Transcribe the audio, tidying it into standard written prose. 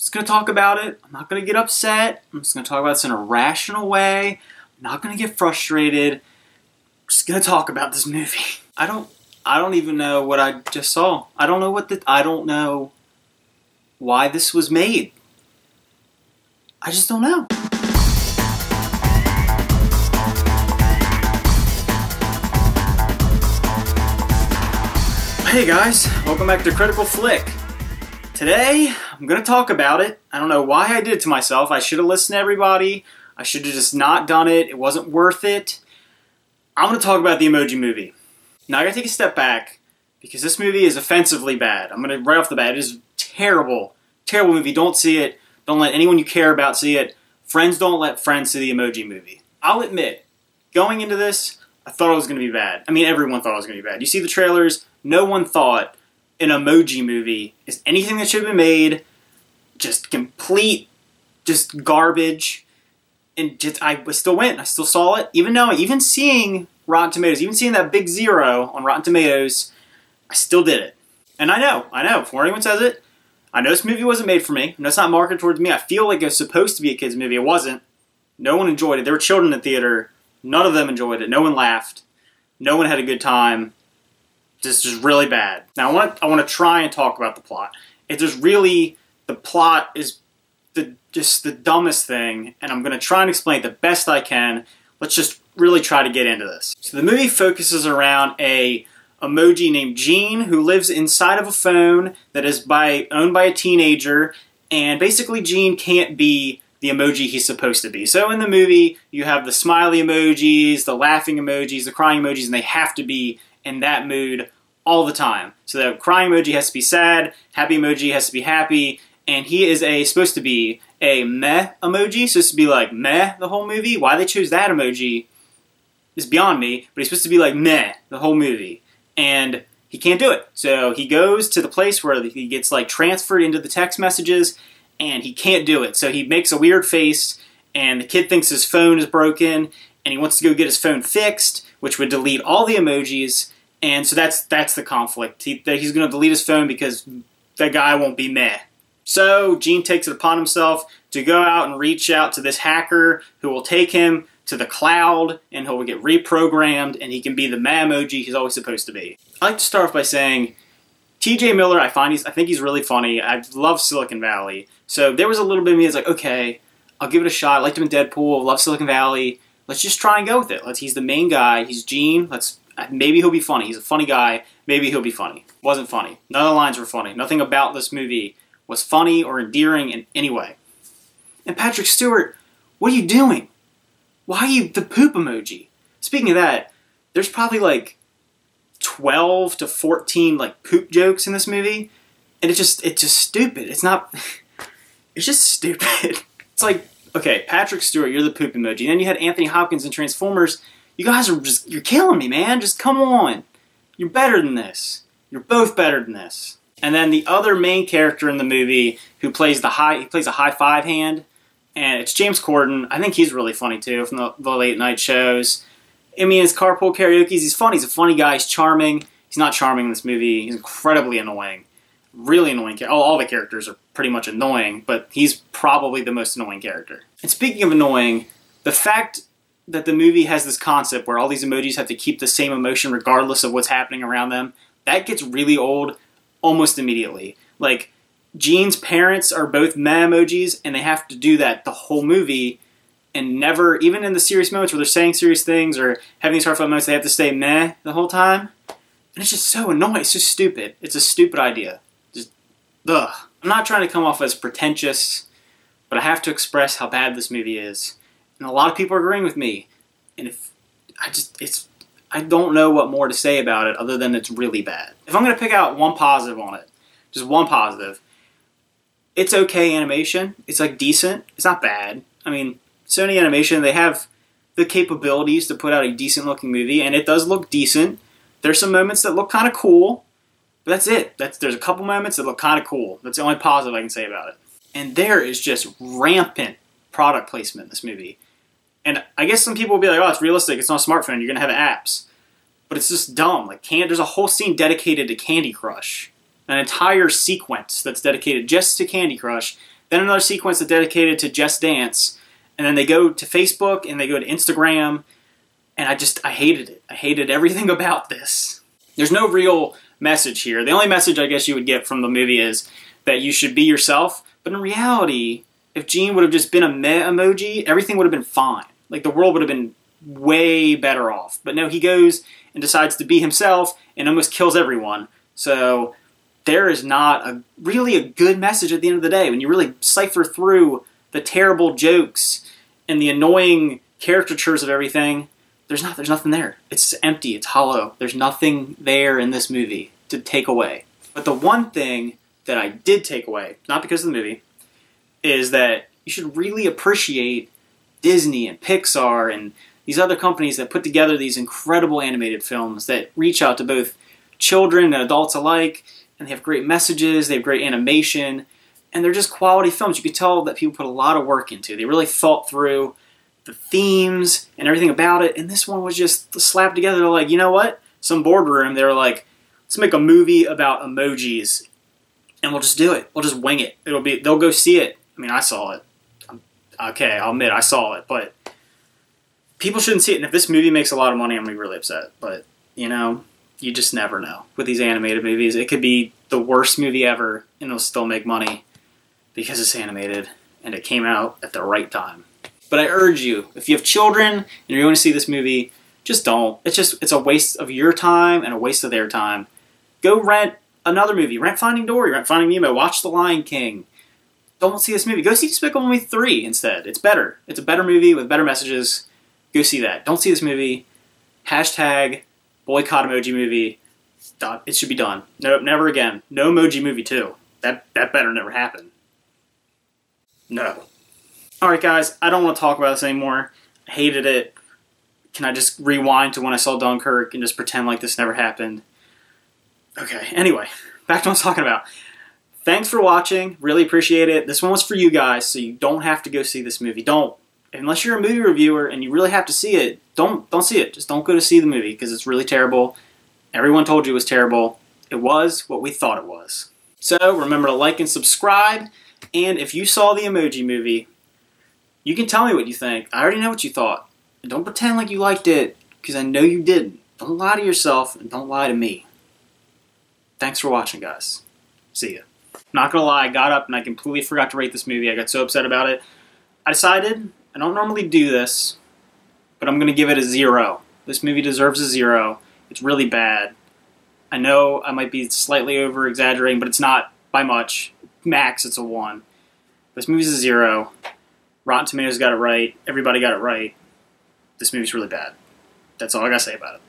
just going to talk about it. I'm not going to get upset. I'm just going to talk about this in a rational way. I'm not going to get frustrated. I'm just going to talk about this movie. I don't even know what I just saw. I don't know why this was made. I just don't know. Hey guys, welcome back to Critical Flick. Today, I'm going to talk about it. I don't know why I did it to myself. I should have listened to everybody. I should have just not done it. It wasn't worth it. I'm going to talk about the Emoji Movie. Now I got to take a step back because this movie is offensively bad. I'm going to, right off the bat, it is terrible. Terrible movie. Don't see it. Don't let anyone you care about see it. Friends don't let friends see the Emoji Movie. I'll admit, going into this, I thought it was going to be bad. I mean, everyone thought it was going to be bad. You see the trailers, no one thought an Emoji Movie is anything that should have been made. Just complete, just garbage. And just, I still went. I still saw it. Even seeing Rotten Tomatoes, even seeing that big 0 on Rotten Tomatoes, I still did it. And I know, before anyone says it, I know this movie wasn't made for me. I know it's not marketed towards me. I feel like it was supposed to be a kid's movie. It wasn't. No one enjoyed it. There were children in the theater. None of them enjoyed it. No one laughed. No one had a good time. Just really bad. Now I want to try and talk about the plot. It's just really, the plot is just the dumbest thing, and I'm going to try and explain it the best I can. Let's just really try to get into this. So the movie focuses around a emoji named Gene who lives inside of a phone that is owned by a teenager, and basically Gene can't be the emoji he's supposed to be. So in the movie, you have the smiley emojis, the laughing emojis, the crying emojis, and they have to be in that mood all the time. So the crying emoji has to be sad, happy emoji has to be happy, and he is supposed to be a meh emoji, so it's to be like meh the whole movie. Why they chose that emoji is beyond me, but he's supposed to be like meh the whole movie. And he can't do it. So he goes to the place where he gets like transferred into the text messages, and he can't do it. So he makes a weird face, and the kid thinks his phone is broken, and he wants to go get his phone fixed, which would delete all the emojis. And so that's the conflict. He's going to delete his phone because that guy won't be meh. So Gene takes it upon himself to go out and reach out to this hacker who will take him to the cloud, and he'll get reprogrammed, and he can be the meh emoji he's always supposed to be. I like to start off by saying, T.J. Miller, I think he's really funny. I love Silicon Valley. So there was a little bit of me that's like, okay, I'll give it a shot. I liked him in Deadpool, love Silicon Valley. Let's just try and go with it. He's the main guy. He's Gene. Maybe he'll be funny. He's a funny guy. Maybe he'll be funny. Wasn't funny. None of the lines were funny. Nothing about this movie was funny or endearing in any way. And Patrick Stewart, what are you doing? Why are you the poop emoji? Speaking of that, there's probably like 12 to 14 like poop jokes in this movie, and it's just stupid. It's just stupid. It's like, okay, Patrick Stewart, you're the poop emoji. And then you had Anthony Hopkins in Transformers. You guys are you're killing me, man. Just come on. You're better than this. You're both better than this. And then the other main character in the movie who plays a high five hand, and it's James Corden. I think he's really funny too from the late night shows. I mean, his carpool karaoke, he's funny. He's a funny guy. He's charming. He's not charming in this movie. He's incredibly annoying. Really annoying. All the characters are pretty much annoying, but he's probably the most annoying character. And speaking of annoying, the fact that the movie has this concept where all these emojis have to keep the same emotion regardless of what's happening around them, that gets really old almost immediately. Like, Gene's parents are both meh emojis, and they have to do that the whole movie, and never, even in the serious moments where they're saying serious things or having these heartfelt moments, they have to stay meh the whole time. And it's just so annoying. It's just stupid. It's a stupid idea. Just, ugh. I'm not trying to come off as pretentious, but I have to express how bad this movie is. And a lot of people are agreeing with me. And I don't know what more to say about it other than it's really bad. If I'm going to pick out one positive on it, just one positive, it's okay animation. It's like decent. It's not bad. I mean, Sony Animation, they have the capabilities to put out a decent looking movie, and it does look decent. There's some moments that look kind of cool, but that's it. There's a couple moments that look kind of cool. That's the only positive I can say about it. And there is just rampant product placement in this movie. And I guess some people will be like, oh, it's realistic. It's not a smartphone. You're going to have apps. But it's just dumb. Like, there's a whole scene dedicated to Candy Crush. An entire sequence that's dedicated just to Candy Crush then another sequence that's dedicated to Just Dance, and then they go to Facebook and they go to Instagram, and I hated it. I hated everything about this. There's no real message here. The only message I guess you would get from the movie is that you should be yourself, but in reality, if Gene would have just been a meh emoji, everything would have been fine. Like, the world would have been way better off. But no, he goes and decides to be himself and almost kills everyone. So there is not really a good message at the end of the day. When you really cipher through the terrible jokes and the annoying caricatures of everything, there's nothing there. It's empty. It's hollow. There's nothing there in this movie to take away. But the one thing that I did take away, not because of the movie, is that you should really appreciate Disney and Pixar and these other companies that put together these incredible animated films that reach out to both children and adults alike, and they have great messages, they have great animation, and they're just quality films. You can tell that people put a lot of work into. They really thought through the themes and everything about it, and this one was just slapped together. They're like, you know what? Some boardroom, they were like, let's make a movie about emojis, and we'll just do it. We'll just wing it. They'll go see it. I mean, I saw it. Okay, I'll admit I saw it, but people shouldn't see it. And if this movie makes a lot of money, I'm going to be really upset. But, you know, you just never know. With these animated movies, it could be the worst movie ever, and it'll still make money because it's animated, and it came out at the right time. But I urge you, if you have children and you're going to see this movie, just don't. It's a waste of your time and a waste of their time. Go rent another movie. Rent Finding Dory, rent Finding Nemo, watch The Lion King. Don't see this movie. Go see Despicable Me 3 instead. It's better. It's a better movie with better messages. Go see that. Don't see this movie. Hashtag boycott Emoji Movie. Stop. It should be done. No, never again. No Emoji Movie 2. That better never happen. No. Alright guys, I don't want to talk about this anymore. I hated it. Can I just rewind to when I saw Dunkirk and just pretend like this never happened? Okay, anyway, back to what I was talking about. Thanks for watching. Really appreciate it. This one was for you guys, so you don't have to go see this movie. Don't. Unless you're a movie reviewer and you really have to see it, don't see it. Just don't go to see the movie because it's really terrible. Everyone told you it was terrible. It was what we thought it was. So remember to like and subscribe. And if you saw the Emoji Movie, you can tell me what you think. I already know what you thought. And don't pretend like you liked it because I know you didn't. Don't lie to yourself and don't lie to me. Thanks for watching, guys. See ya. Not gonna lie, I got up and I completely forgot to rate this movie. I got so upset about it. I decided, I don't normally do this, but I'm gonna give it a 0. This movie deserves a 0. It's really bad. I know I might be slightly over-exaggerating, but it's not by much. Max, it's a 1. This movie's a 0. Rotten Tomatoes got it right. Everybody got it right. This movie's really bad. That's all I gotta say about it.